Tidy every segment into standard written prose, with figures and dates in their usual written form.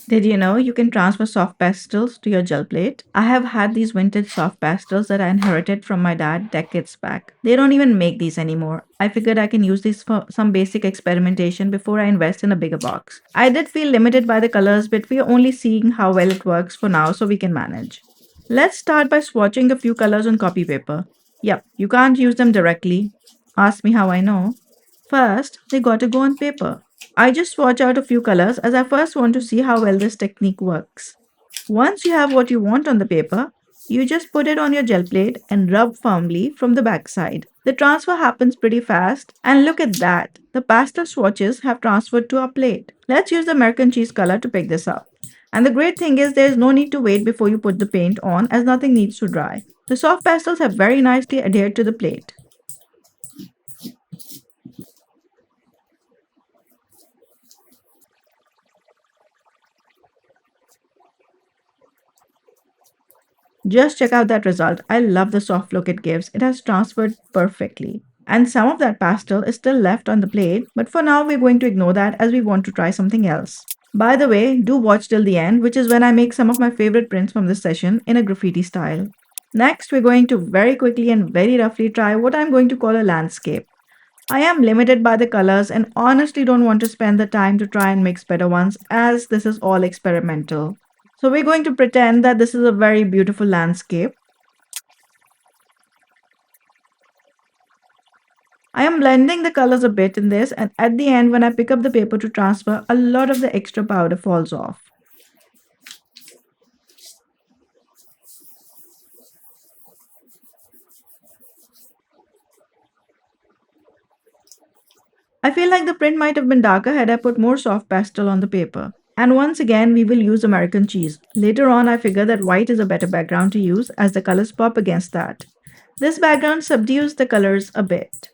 Did you know you can transfer soft pastels to your gel plate? I have had these vintage soft pastels that I inherited from my dad decades back. They don't even make these anymore. I figured I can use these for some basic experimentation before I invest in a bigger box. I did feel limited by the colors, but we are only seeing how well it works for now so we can manage. Let's start by swatching a few colors on copy paper. Yep, you can't use them directly. Ask me how I know. First, they gotta go on paper. I just swatch out a few colors as I first want to see how well this technique works. Once you have what you want on the paper, you just put it on your gel plate and rub firmly from the backside. The transfer happens pretty fast, and look at that. The pastel swatches have transferred to our plate. Let's use the American cheese color to pick this up. And the great thing is there is no need to wait before you put the paint on as nothing needs to dry. The soft pastels have very nicely adhered to the plate. Just check out that result. I love the soft look it gives. It has transferred perfectly. And some of that pastel is still left on the plate, but for now we're going to ignore that as we want to try something else. By the way, do watch till the end, which is when I make some of my favorite prints from this session in a graffiti style. Next, we're going to very quickly and very roughly try what I'm going to call a landscape. I am limited by the colors and honestly don't want to spend the time to try and mix better ones as this is all experimental. So we're going to pretend that this is a very beautiful landscape. I am blending the colors a bit in this, and at the end when I pick up the paper to transfer, a lot of the extra powder falls off. I feel like the print might have been darker had I put more soft pastel on the paper. And once again, we will use American cheese. Later on, I figure that white is a better background to use as the colors pop against that. This background subdues the colors a bit.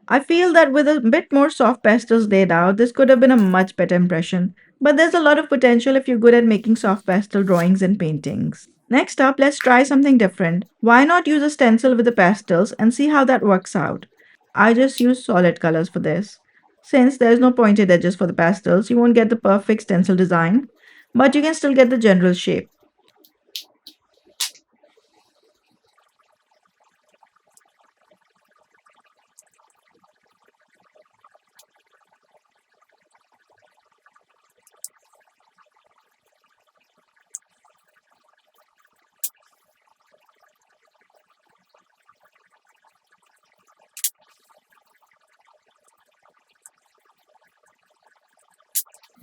I feel that with a bit more soft pastels laid out, this could have been a much better impression. But there's a lot of potential if you're good at making soft pastel drawings and paintings. Next up, let's try something different. Why not use a stencil with the pastels and see how that works out? I just use solid colors for this. Since there's no pointed edges for the pastels, you won't get the perfect stencil design, but you can still get the general shape.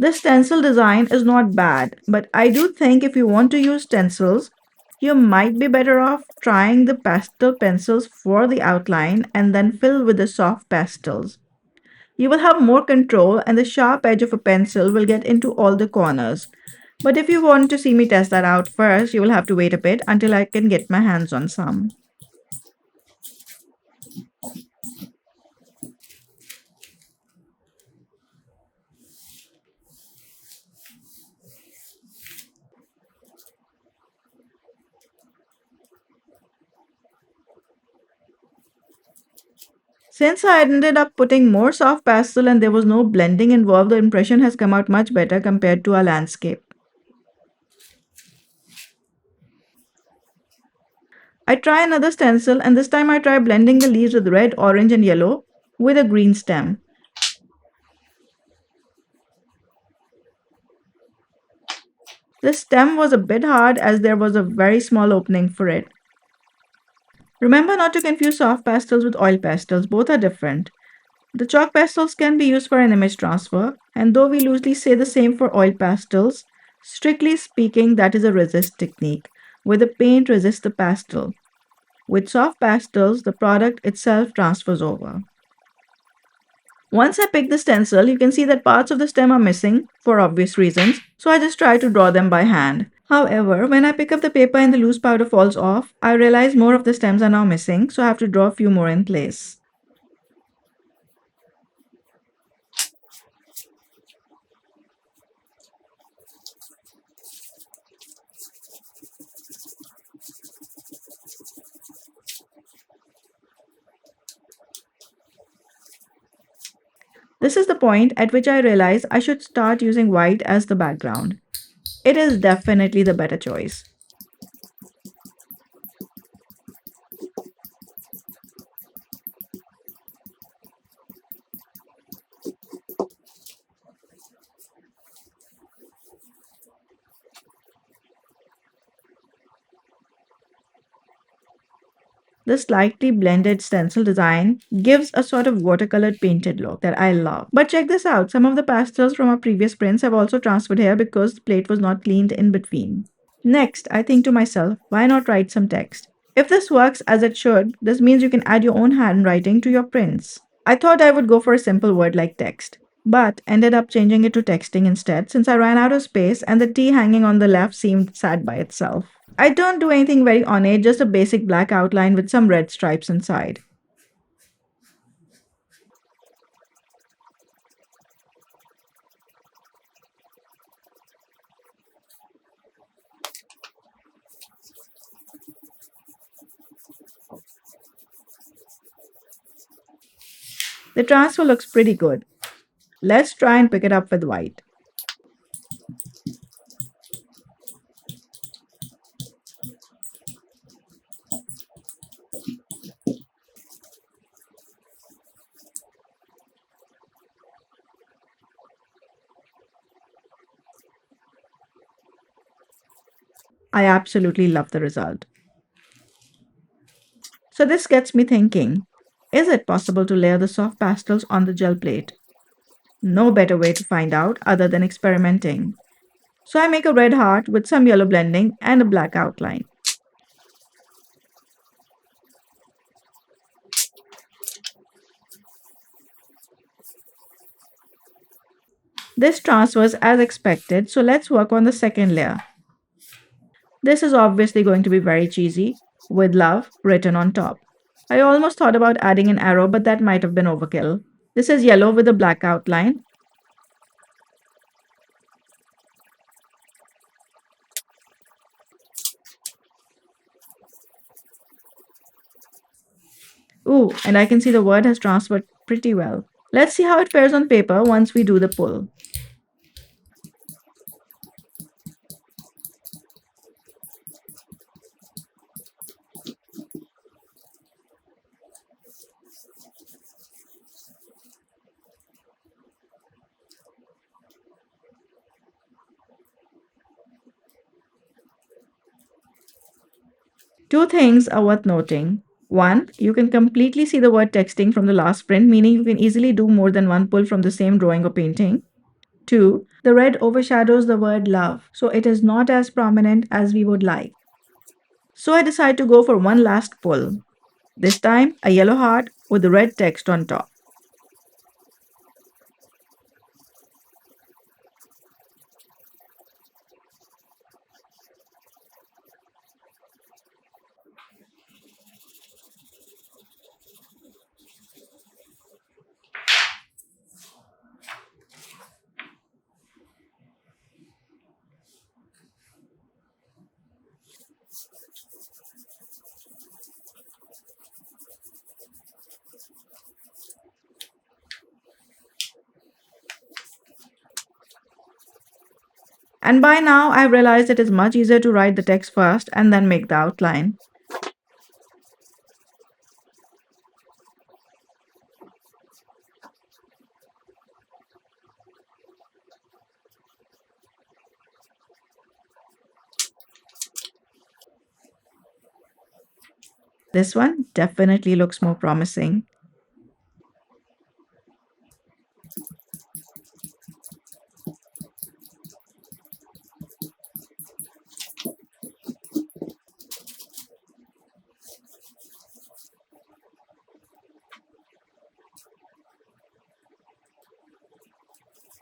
The stencil design is not bad, but I do think if you want to use stencils, you might be better off trying the pastel pencils for the outline and then fill with the soft pastels. You will have more control and the sharp edge of a pencil will get into all the corners. But if you want to see me test that out first, you will have to wait a bit until I can get my hands on some. Since I ended up putting more soft pastel and there was no blending involved, the impression has come out much better compared to our landscape. I try another stencil and this time I try blending the leaves with red, orange and yellow with a green stem. The stem was a bit hard as there was a very small opening for it. Remember not to confuse soft pastels with oil pastels, both are different. The chalk pastels can be used for an image transfer, and though we loosely say the same for oil pastels, strictly speaking, that is a resist technique, where the paint resists the pastel. With soft pastels, the product itself transfers over. Once I pick the stencil, you can see that parts of the stem are missing for obvious reasons, so I just try to draw them by hand. However, when I pick up the paper and the loose powder falls off, I realize more of the stems are now missing, so I have to draw a few more in place. This is the point at which I realize I should start using white as the background. It is definitely the better choice. The slightly blended stencil design gives a sort of watercolored painted look that I love. But check this out, some of the pastels from our previous prints have also transferred here because the plate was not cleaned in between. Next, I think to myself, why not write some text? If this works as it should, this means you can add your own handwriting to your prints. I thought I would go for a simple word like text, but ended up changing it to texting instead since I ran out of space and the T hanging on the left seemed sad by itself. I don't do anything very ornate, just a basic black outline with some red stripes inside. The transfer looks pretty good. Let's try and pick it up with white. I absolutely love the result. So this gets me thinking, is it possible to layer the soft pastels on the gel plate? No better way to find out other than experimenting. So I make a red heart with some yellow blending and a black outline. This transfers as expected, so let's work on the second layer. This is obviously going to be very cheesy, with love written on top. I almost thought about adding an arrow, but that might have been overkill. This is yellow with a black outline. Ooh, and I can see the word has transferred pretty well. Let's see how it fares on paper once we do the pull. Two things are worth noting. One, you can completely see the word texting from the last print, meaning you can easily do more than one pull from the same drawing or painting. Two, the red overshadows the word love, so it is not as prominent as we would like. So I decide to go for one last pull. This time, a yellow heart with the red text on top. And by now, I've realized it is much easier to write the text first and then make the outline. This one definitely looks more promising.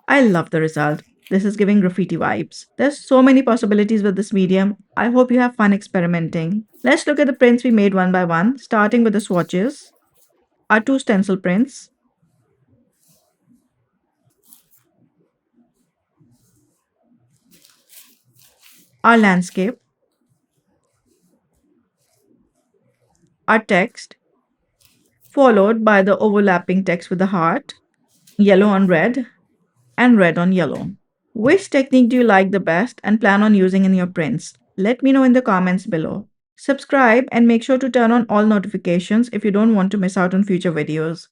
I love the result. This is giving graffiti vibes. There's so many possibilities with this medium. I hope you have fun experimenting. Let's look at the prints we made one by one, starting with the swatches, our two stencil prints, our landscape, our text, followed by the overlapping text with the heart, yellow on red, and red on yellow. Which technique do you like the best and plan on using in your prints? Let me know in the comments below. Subscribe and make sure to turn on all notifications if you don't want to miss out on future videos.